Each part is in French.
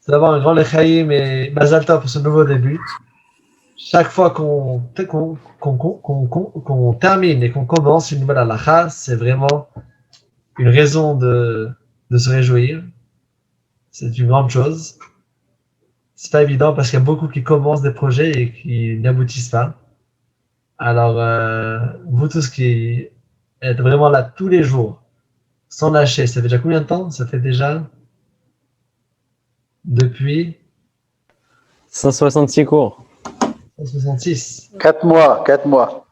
d'avoir un grand lechaïm et Mazal Tov pour ce nouveau début. Chaque fois qu'on termine et qu'on commence une nouvelle halakha, c'est vraiment une raison de se réjouir. C'est une grande chose. C'est pas évident parce qu'il y a beaucoup qui commencent des projets et qui n'aboutissent pas. Alors, vous tous qui êtes vraiment là tous les jours, sans lâcher, ça fait déjà combien de temps? Ça fait déjà depuis 166 cours. 166. 4 mois, 4 mois.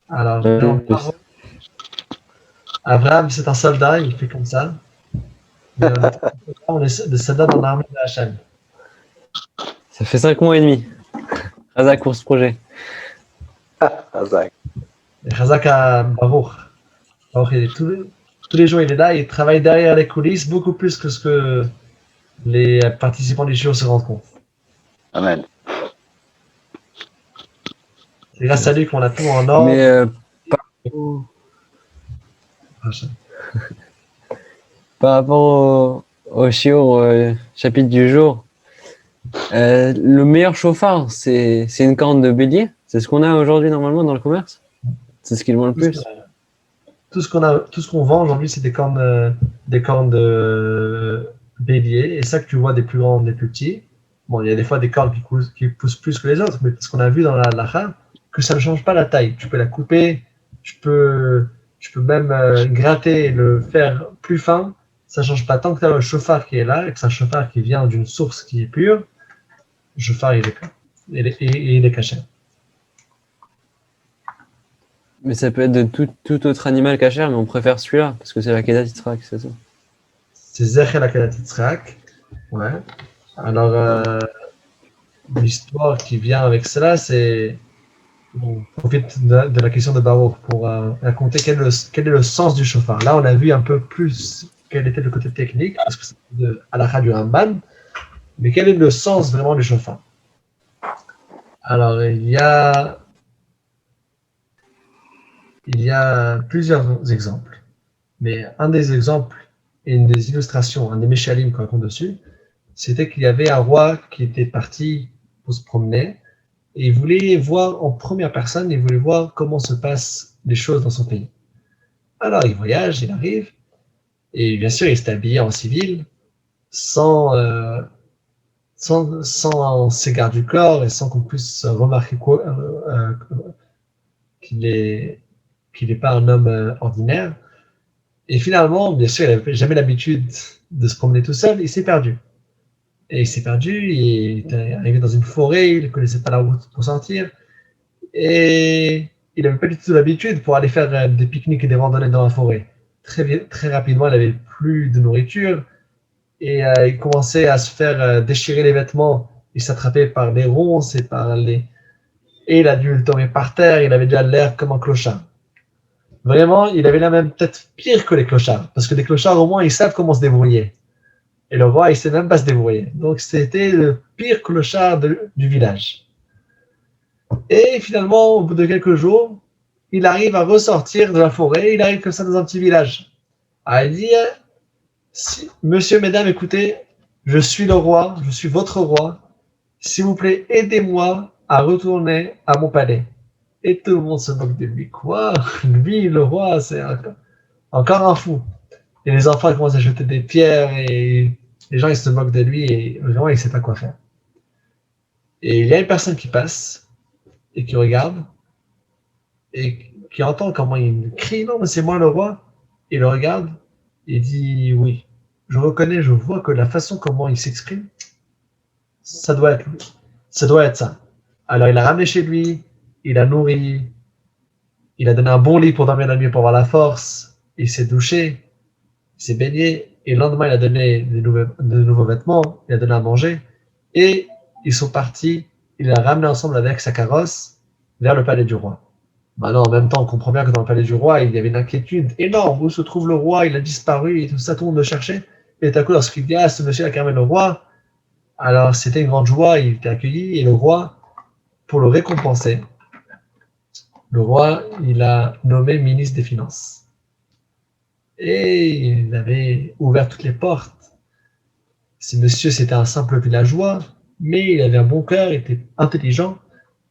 Alors, vraiment, bravo. Abraham, c'est un soldat, il fait comme ça. Mais on est des soldats dans l'armée de Hachem. Ça fait 5 mois et demi. Razak pour ce projet. Razak. Et Razak à Baruch. Baruch, tous les jours, il est là, il travaille derrière les coulisses beaucoup plus que ce que les participants du show se rendent compte. Amen. C'est grâce à lui qu'on a tout en ordre. Mais par rapport au shiur chapitre du jour, le meilleur chauffard, c'est une corne de bélier. C'est ce qu'on a aujourd'hui normalement dans le commerce. C'est ce qu'ils vendent le plus. Tout ce qu'on vend aujourd'hui, c'est des cornes de bélier. Et ça que tu vois des plus grands, des plus petits. Bon, il y a des fois des cornes qui poussent plus que les autres, mais parce qu'on a vu dans la halakha que ça ne change pas la taille. Tu peux la couper, tu peux même gratter et le faire plus fin. Ça ne change pas. Tant que tu as le chauffard qui est là, et que c'est un chauffard qui vient d'une source qui est pure, le chauffard, il est pur. Il est caché. Mais ça peut être de tout autre animal cachère, mais on préfère celui-là, parce que c'est la Kedat Yitzhak, c'est ça. C'est Zecher la Kedat Yitzhak. Ouais. Alors, l'histoire qui vient avec cela, c'est. On profite de la question de Baruch pour raconter quel est le sens du chauffard. Là, on a vu un peu plus quel était le côté technique, parce que c'est de halakha du Ramban, mais quel est le sens vraiment du chauffard? Alors, il y a plusieurs exemples, mais un des exemples et une des illustrations, un des Meshalim qu'on raconte dessus, c'était qu'il y avait un roi qui était parti pour se promener et il voulait voir en première personne, il voulait voir comment se passent les choses dans son pays. Alors il voyage, il arrive, et bien sûr il s'est habillé en civil, sans ses gardes du corps et sans qu'on puisse remarquer qu'il n'est pas un homme ordinaire. Et finalement, bien sûr, il n'avait jamais l'habitude de se promener tout seul, il s'est perdu. Et il s'est perdu, il est arrivé dans une forêt, il ne connaissait pas la route pour sortir, et il n'avait pas du tout l'habitude pour aller faire des pique-niques et des randonnées dans la forêt. Très rapidement, il n'avait plus de nourriture, et il commençait à se faire déchirer les vêtements, il s'attrapait par les ronces et et il a dû tomber par terre, il avait déjà l'air comme un clochard. Vraiment, il avait la même tête pire que les clochards, parce que les clochards, au moins, ils savent comment se débrouiller. Et le roi, il ne sait même pas se débrouiller. Donc, c'était le pire clochard du village. Et finalement, au bout de quelques jours, il arrive à ressortir de la forêt, il arrive comme ça dans un petit village. À dire, monsieur, mesdames, écoutez, je suis le roi, je suis votre roi, s'il vous plaît, aidez-moi à retourner à mon palais. Et tout le monde se moque de lui. Quoi? Lui, le roi, c'est encore un fou. Et les enfants commencent à jeter des pierres et les gens ils se moquent de lui et vraiment il ne sait pas quoi faire. Et il y a une personne qui passe et qui regarde et qui entend comment il crie non mais c'est moi le roi. Il le regarde et dit oui. Je reconnais, je vois que la façon comment il s'exprime, ça doit être lui. Ça doit être ça. Alors il l'a ramené chez lui, il l'a nourri, il a donné un bon lit pour dormir la nuit pour avoir la force, il s'est douché, il s'est baigné, et le lendemain, il a donné de nouveaux vêtements, il a donné à manger, et ils sont partis, il l'a ramené ensemble avec sa carrosse vers le palais du roi. Maintenant, en même temps, on comprend bien que dans le palais du roi, il y avait une inquiétude énorme. Où se trouve le roi? Il a disparu, et tout ça, tout le monde le cherchait. Et tout à coup, lorsqu'il dit, ah, ce monsieur a quand même le roi, alors c'était une grande joie, il était accueilli, et le roi, pour le récompenser, le roi, il a nommé ministre des Finances. Et il avait ouvert toutes les portes Ce monsieur, c'était un simple villageois, mais il avait un bon cœur, il était intelligent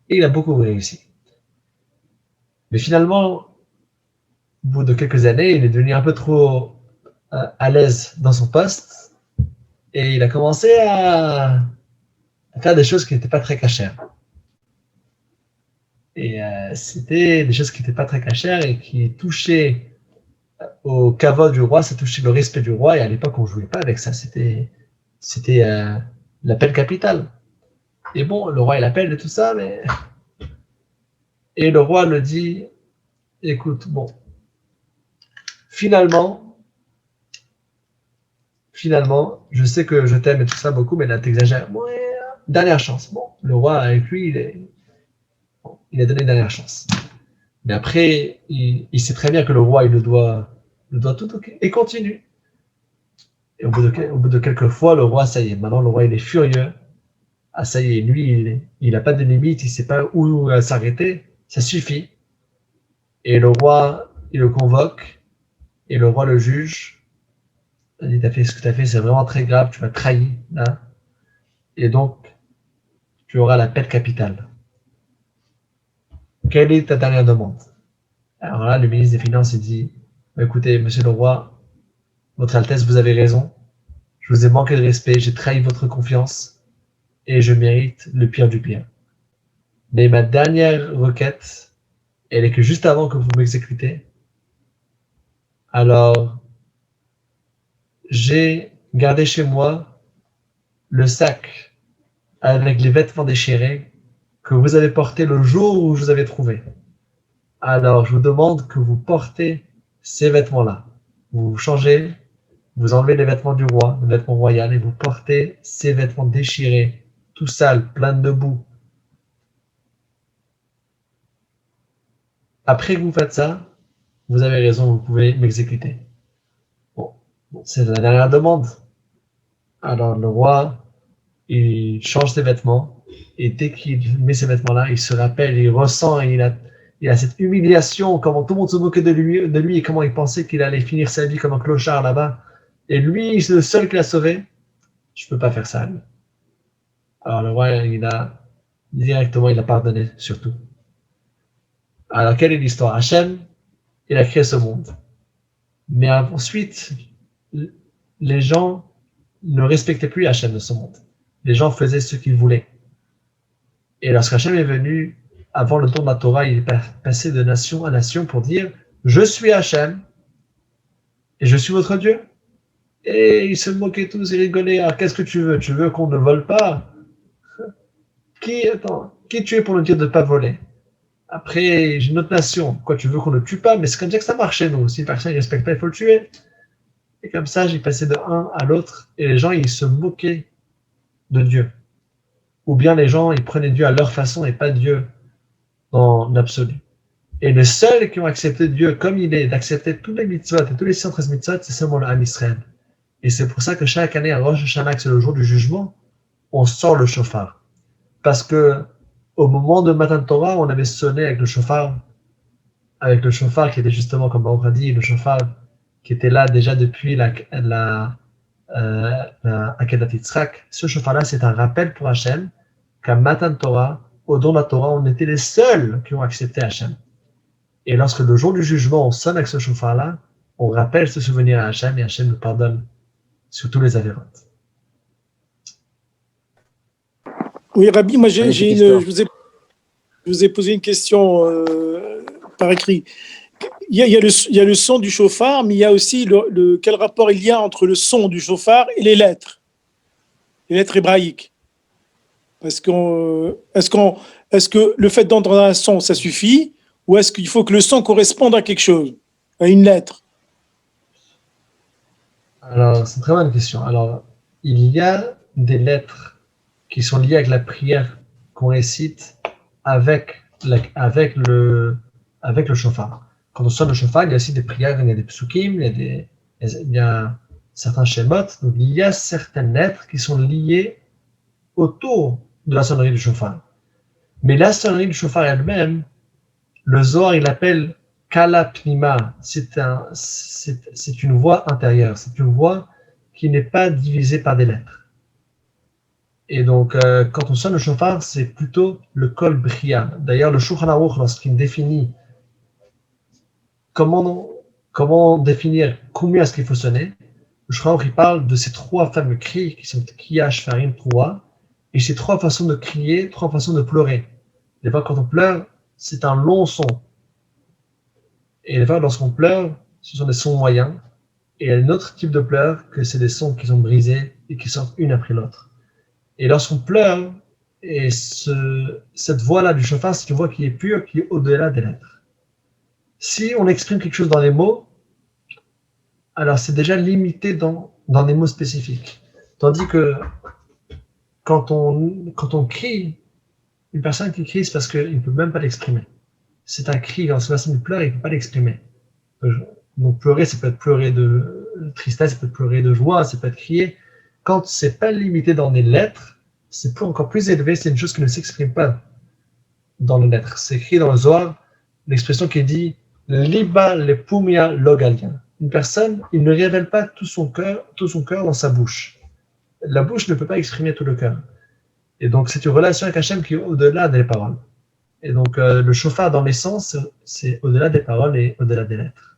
et il a beaucoup réussi. Mais finalement, au bout de quelques années, il est devenu un peu trop à l'aise dans son poste et il a commencé à faire des choses qui n'étaient pas très cachères. Et c'était des choses qui n'étaient pas très cachères et qui touchaient au kavod du roi, ça touchait le respect du roi. Et à l'époque, on ne jouait pas avec ça. C'était l'appel capital. Et bon, le roi il appelle et tout ça, mais et le roi le dit, écoute, bon, finalement, je sais que je t'aime et tout ça beaucoup, mais là t'exagères. Bon, dernière chance. Bon, le roi avec lui, il a donné une dernière chance. Mais après, il sait très bien que le roi, il le doit tout, ok, et continue. Et au bout de quelques fois, le roi, ça y est, maintenant le roi, il est furieux. Ah, ça y est, lui, il n'a pas de limite, il ne sait pas où s'arrêter, ça suffit. Et le roi, il le convoque, et le roi le juge. Il dit, t'as fait ce que tu as fait, c'est vraiment très grave, tu m'as trahi, là. Et donc, tu auras la peine capitale. Quelle est ta dernière demande? Alors là, le ministre des Finances, il dit, écoutez, monsieur le roi, votre Altesse, vous avez raison. Je vous ai manqué de respect, j'ai trahi votre confiance et je mérite le pire du pire. Mais ma dernière requête, elle est que juste avant que vous m'exécutez, alors j'ai gardé chez moi le sac avec les vêtements déchirés que vous avez portés le jour où je vous avais trouvé. Alors je vous demande que vous portez ces vêtements-là. Vous vous changez, vous enlevez les vêtements du roi, le vêtement royal, et vous portez ces vêtements déchirés, tout sales, pleins de boue. Après que vous faites ça, vous avez raison, vous pouvez m'exécuter. Bon, c'est la dernière demande. Alors le roi, il change ses vêtements, et dès qu'il met ces vêtements-là, il se rappelle, il ressent, et il a cette humiliation, comment tout le monde se moquait de lui et comment il pensait qu'il allait finir sa vie comme un clochard là-bas. Et lui, c'est le seul qui l'a sauvé. Je peux pas faire ça. Lui. Alors le roi, il a pardonné, surtout. Alors quelle est l'histoire? Hachem, il a créé ce monde. Mais ensuite, les gens ne respectaient plus Hachem de ce monde. Les gens faisaient ce qu'ils voulaient. Et lorsque Hachem est venu, avant le don de la Torah, il est passé de nation à nation pour dire « Je suis Hachem et je suis votre Dieu ». Et ils se moquaient tous, ils rigolaient. Alors qu'est-ce que tu veux? Tu veux qu'on ne vole pas? Qui tu es pour nous dire de ne pas voler? Après, j'ai une autre nation. Quoi, tu veux qu'on ne tue pas? Mais c'est comme ça que ça marche chez nous. Si une personne ne respecte pas, il faut le tuer. Et comme ça, j'ai passé de un à l'autre. Et les gens, ils se moquaient de Dieu. Ou bien les gens, ils prenaient Dieu à leur façon et pas Dieu dans l'absolu. Et les seuls qui ont accepté Dieu comme il est, d'accepter tous les mitzvot et tous les 113 mitzvot, c'est seulement le Ham Israël. Et c'est pour ça que chaque année, à Rosh Hashanah, c'est le jour du jugement, on sort le shofar. Parce que au moment de Matan Torah, on avait sonné avec le shofar qui était justement, comme on a dit, le shofar qui était là déjà depuis la Akedat Yitzhak. Ce shofar-là, c'est un rappel pour Hachem qu'à Matan Torah, au don de la Torah, on était les seuls qui ont accepté Hachem. Et lorsque le jour du jugement, on sonne avec ce shofar-là, on rappelle ce souvenir à Hachem et Hachem nous pardonne sur tous les avérotes. Oui, Rabbi, moi je vous ai posé une question par écrit. Il y a le son du chauffard, mais il y a aussi quel rapport il y a entre le son du chauffard et les lettres hébraïques. Est-ce que le fait d'entendre un son, ça suffit, ou est-ce qu'il faut que le son corresponde à quelque chose, à une lettre? Alors, c'est une très bonne question. Alors, il y a des lettres qui sont liées avec la prière qu'on récite avec le shofar. Quand on sonne le shofar, il y a aussi des prières, il y a des psukim, il y a certains shemot. Donc, il y a certaines lettres qui sont liées autour de la sonnerie du shofar. Mais la sonnerie du shofar elle-même, le Zohar, il l'appelle Kala Pnima. C'est une voix intérieure. C'est une voix qui n'est pas divisée par des lettres. Et donc, quand on sonne le chauffard, c'est plutôt le kol bria. D'ailleurs, le Shulchan Aruch, lorsqu'il définit comment définir combien est-ce qu'il faut sonner, le Shulchan Aruch, il parle de ces trois fameux cris qui sont kriya, shfarim, troua, et ces trois façons de crier, trois façons de pleurer. Des fois, quand on pleure, c'est un long son. Et des fois, lorsqu'on pleure, ce sont des sons moyens. Et il y a un autre type de pleurs que c'est des sons qui sont brisés et qui sortent une après l'autre. Et lorsqu'on pleure, et cette voix-là du chauffard, c'est une voix qui est pure, qui est au-delà des lettres. Si on exprime quelque chose dans les mots, alors c'est déjà limité dans des mots spécifiques. Tandis que quand on crie, une personne qui crie, c'est parce qu'il ne peut même pas l'exprimer. C'est un cri, lorsque la personne pleure, il ne peut pas l'exprimer. Donc pleurer, ça peut être pleurer de tristesse, ça peut être pleurer de joie, ça peut être crier. Quand c'est pas limité dans des lettres, c'est encore plus élevé, c'est une chose qui ne s'exprime pas dans les lettres. C'est écrit dans le Zohar, l'expression qui dit « Liba le pumia logalien ». Une personne, il ne révèle pas tout son cœur dans sa bouche. La bouche ne peut pas exprimer tout le cœur. Et donc c'est une relation avec Hachem qui est au-delà des paroles. Et donc le chauffard dans l'essence, c'est au-delà des paroles et au-delà des lettres.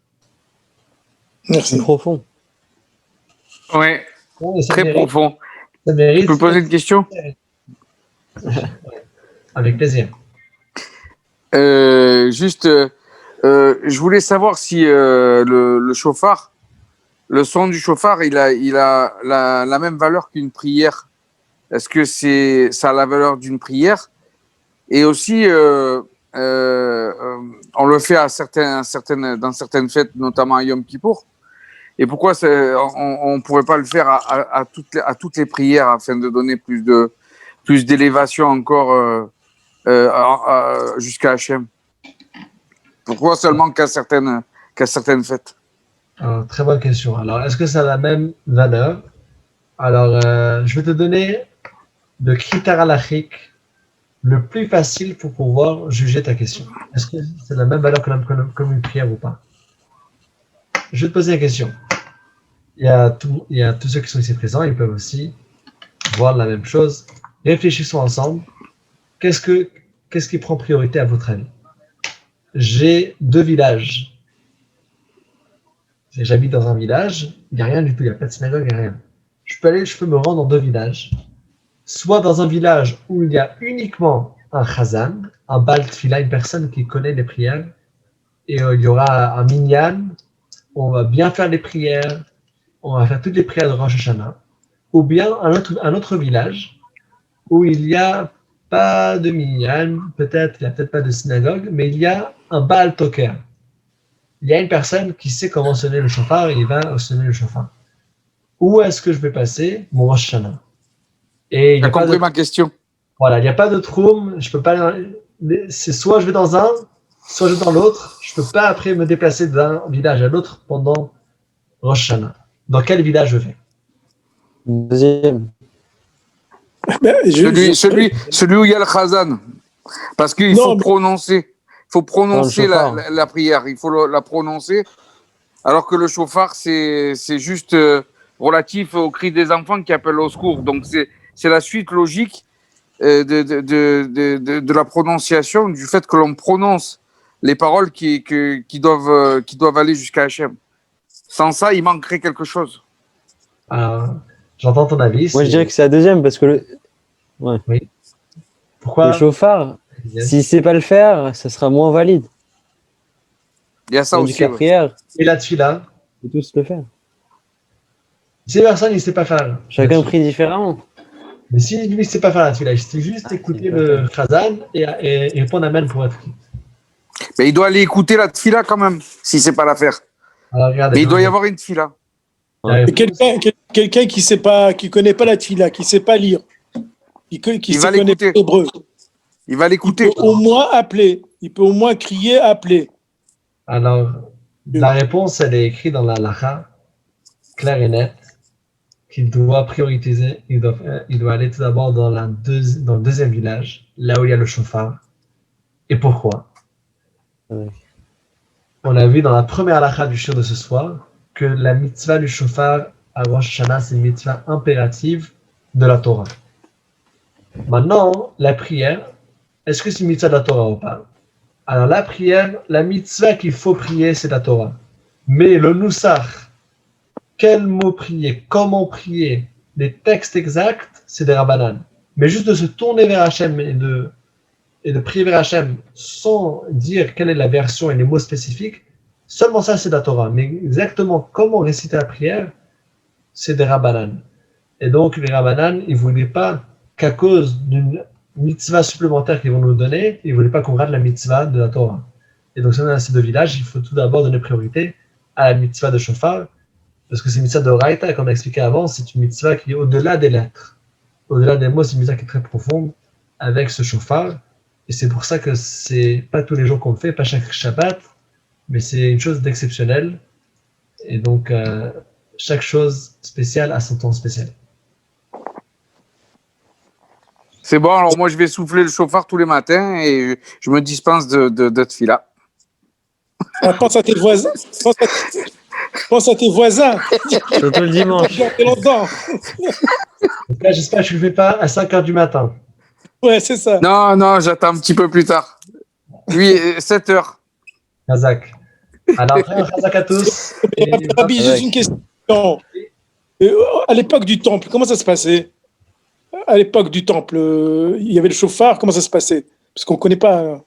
Merci. C'est profond. Ouais, Bon, et ça très mérite- profond. ça mérite- Je peux poser une question? Avec plaisir. Je voulais savoir si le chauffard, le son du chauffard, il a la même valeur qu'une prière. Est-ce que ça a la valeur d'une prière? Et aussi, on le fait dans certaines fêtes, notamment à Yom Kippour. Et pourquoi on ne pourrait pas le faire à toutes les prières afin de donner plus d'élévation encore jusqu'à Hachem? Pourquoi seulement qu'à certaines fêtes? Alors, très bonne question. Alors, est-ce que ça a la même valeur? Alors, je vais te donner le critère halachique le plus facile pour pouvoir juger ta question. Est-ce que c'est la même valeur comme une prière ou pas? Je vais te poser la question. Il y a tous ceux qui sont ici présents, ils peuvent aussi voir la même chose. Réfléchissons ensemble. Qu'est-ce qui prend priorité à votre avis? J'ai deux villages. J'habite dans un village, il n'y a rien du tout, il n'y a pas de synagogue, il n'y a rien. Je peux me rendre dans deux villages. Soit dans un village où il y a uniquement un chazan, un bal tfila, une personne qui connaît les prières, et il y aura un minyan, on va bien faire les prières, on va faire toutes les prières de Rosh Hashanah, ou bien un autre village où il n'y a pas de minyan, il n'y a peut-être pas de synagogue, mais il y a un Baal Toker. Il y a une personne qui sait comment sonner le chauffard et il va sonner le chauffard. Où est-ce que je vais passer mon Rosh Hashanah? Et Tu as compris ma question? Voilà, il n'y a pas de troum, je peux pas. C'est soit je vais dans un, soit je vais dans l'autre. Je peux pas après me déplacer d'un village à l'autre pendant Rosh Hashanah. Dans quel village je vais? Deuxième. Ben, Celui où il y a le chazan. Parce qu'il faut Non, mais- prononcer. Il faut prononcer Dans le chauffard. la prière. Il faut la prononcer. Alors que le chauffard, c'est juste relatif au cri des enfants qui appellent au secours. Donc, c'est la suite logique de la prononciation, du fait que l'on prononce les paroles qui doivent aller jusqu'à Hachem. Sans ça, il manquerait quelque chose. Alors, j'entends ton avis. Moi, je dirais que c'est la deuxième parce que le Pourquoi? chauffard, s'il ne sait pas le faire, ça sera moins valide. Il y a ça Tandis aussi. que la ouais. prière, Et la tefila, on peut tous le faire. si personne ne sait pas faire. Chacun prie différemment. Mais si lui ne sait pas faire la tefila, il sait juste écouter le chazan et répondre amen pour être. Mais il doit aller écouter la tfila quand même, s'il ne sait pas la faire. Alors, regardez. Mais il doit y avoir une tfila. Ouais. Et quelqu'un qui connaît pas la tfila, qui sait pas lire, qui Il va sait connaître l'écouter. l'hébreu, Il va il l'écouter. peut au moins appeler, il peut au moins crier, appeler. Alors, la réponse, elle est écrite dans la lacha, claire et nette, qu'il doit prioriser, il doit aller tout d'abord dans le deuxième village, là où il y a le chauffard. Et pourquoi? Ouais. On a vu dans la première lacha du shir de ce soir que la mitzvah du chauffard à Rosh Hashanah, c'est une mitzvah impérative de la Torah. Maintenant, la prière, est-ce que c'est une mitzvah de la Torah ou pas? Alors la prière, la mitzvah qu'il faut prier, c'est la Torah. Mais le nusach, quel mot prier, comment prier, les textes exacts, c'est des rabbanan. Mais juste de se tourner vers Hachem et de prier vers Hachem sans dire quelle est la version et les mots spécifiques, seulement ça, c'est la Torah. Mais exactement comment réciter la prière, c'est des rabbanan. Et donc, les rabbanan, ils ne voulaient pas qu'à cause d'une mitzvah supplémentaire qu'ils vont nous donner, ils ne voulaient pas qu'on rate la mitzvah de la Torah. Et donc, si on a ces deux villages, il faut tout d'abord donner priorité à la mitzvah de shofar, parce que c'est une mitzvah de Raïta, comme on a expliqué avant, c'est une mitzvah qui est au-delà des lettres. Au-delà des mots, c'est une mitzvah qui est très profonde avec ce shofar. Et c'est pour ça que c'est pas tous les jours qu'on le fait, pas chaque Shabbat, mais c'est une chose d'exceptionnel. Et donc, chaque chose spéciale a son temps spécial. C'est bon, alors moi je vais souffler le chauffard tous les matins et je me dispense de tefila. Pense à tes voisins. Pense à tes voisins. Surtout le dimanche. Longtemps. Donc là, j'espère que je ne le fais pas à 5h du matin. Ouais, c'est ça. Non, j'attends un petit peu plus tard. Oui, 7 heures. Razak. Alors, Razak à tous. Rabbi, juste une question. À l'époque du temple, comment ça se passait? À l'époque du temple, il y avait le chauffard, comment ça se passait? Parce qu'on ne connaît pas.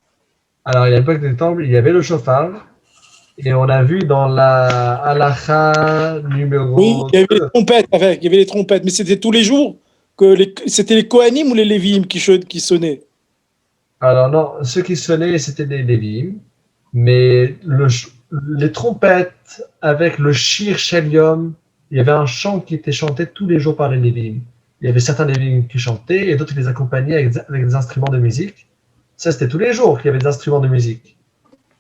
Alors, à l'époque du temple, il y avait le chauffard. Et on a vu dans la halakha numéro. Oui, il y avait les trompettes avec, il y avait les trompettes, mais c'était tous les jours que c'était les Kohanim ou les Lévi'im qui sonnaient? Alors non, ceux qui sonnaient, c'était des Lévi'im, mais les trompettes avec le shir shel yom, il y avait un chant qui était chanté tous les jours par les Lévi'im. Il y avait certains Lévi'im qui chantaient et d'autres qui les accompagnaient avec des instruments de musique. Ça, c'était tous les jours qu'il y avait des instruments de musique.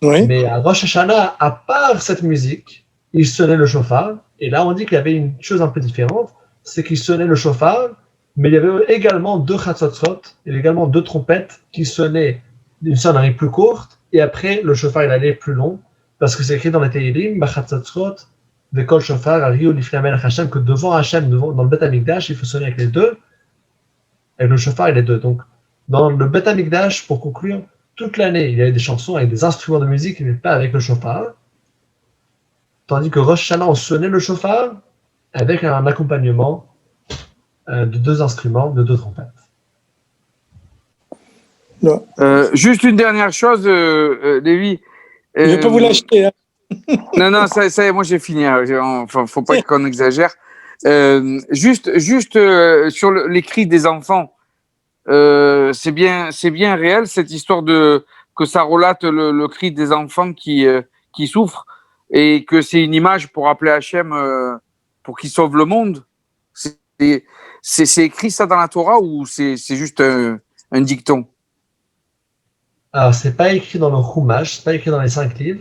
Oui. Mais à Rosh Hashanah, à part cette musique, il sonnait le shofar. Et là, on dit qu'il y avait une chose un peu différente, c'est qu'il sonnait le shofar, mais il y avait également 2 chatzotzot, il y avait également 2 trompettes qui sonnaient d'une sonnerie plus courte, et après, le shofar, il allait plus long, parce que c'est écrit dans les Tehillim, Bachatzotzot, Vekol shofar, Ariou, Lifnei Hashem, que devant Hashem, dans le Beth Amikdash, il faut sonner avec les deux, avec le shofar et les deux. Donc, dans le Beth Amikdash, pour conclure, toute l'année, il y avait des chansons avec des instruments de musique, mais pas avec le shofar. Tandis que Rosh Hashanah, on sonnait le shofar avec un accompagnement de 2 instruments, de 2 trompettes. Non. Juste une dernière chose, Lévi. Je ne vais pas vous l'acheter. Hein. Non, ça y est, moi j'ai fini. Enfin, faut pas qu'on exagère. Juste sur les cris des enfants. C'est bien réel cette histoire que ça relate le cri des enfants qui souffrent et que c'est une image pour appeler Hachem pour qu'il sauve le monde. C'est écrit ça dans la Torah ou c'est juste un dicton? Alors, c'est pas écrit dans le Chumash, c'est pas écrit dans les 5 livres.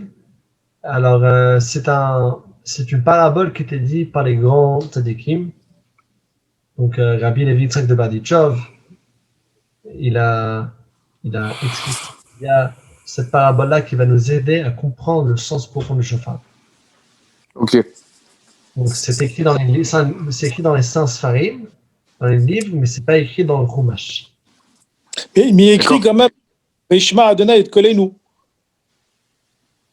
Alors, c'est une parabole qui était dite par les grands tzadikim. Donc, Rabbi Levi Yitzhak de Berditchov, il a expliqué qu'il y a cette parabole-là qui va nous aider à comprendre le sens profond du shofar. Ok. Donc, c'est écrit dans les 5 Sfarim, dans les livres, mais c'est pas écrit dans le Chumash. Mais il écrit quand même Veishma Adonai et Kolenu.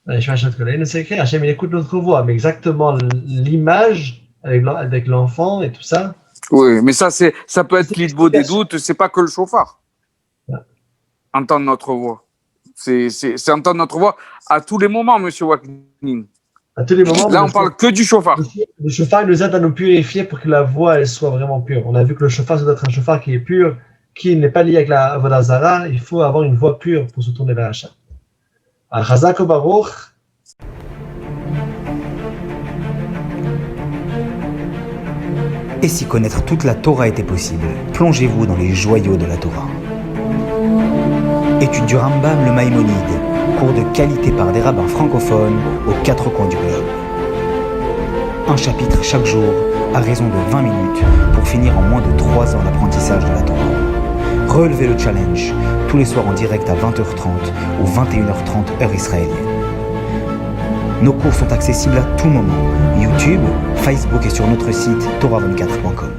C'est écrit, Hachem il écoute notre voix, mais exactement l'image avec l'enfant et tout ça. Oui, mais ça peut être l'idvo des doutes, c'est pas que le chauffard. Ouais. Entendre notre voix. C'est entendre notre voix à tous les moments, monsieur Waknin. À tous les moments. Là, on parle que du chauffard. Le chauffard, il nous aide à nous purifier pour que la voix elle soit vraiment pure. On a vu que le chauffard, ça doit être un chauffard qui est pur, qui n'est pas lié avec la Avodah Zara. Il faut avoir une voix pure pour se tourner vers Hachem. Chazak ou Baruch. Et si connaître toute la Torah était possible, plongez-vous dans les joyaux de la Torah. Étude du Rambam, le Maïmonide, cours de qualité par des rabbins francophones aux 4 coins du globe. Un chapitre chaque jour, à raison de 20 minutes, pour finir en moins de 3 ans l'apprentissage de la Torah. Relevez le challenge, tous les soirs en direct à 20h30 ou 21h30 heure israélienne. Nos cours sont accessibles à tout moment, YouTube, Facebook et sur notre site torah24.com.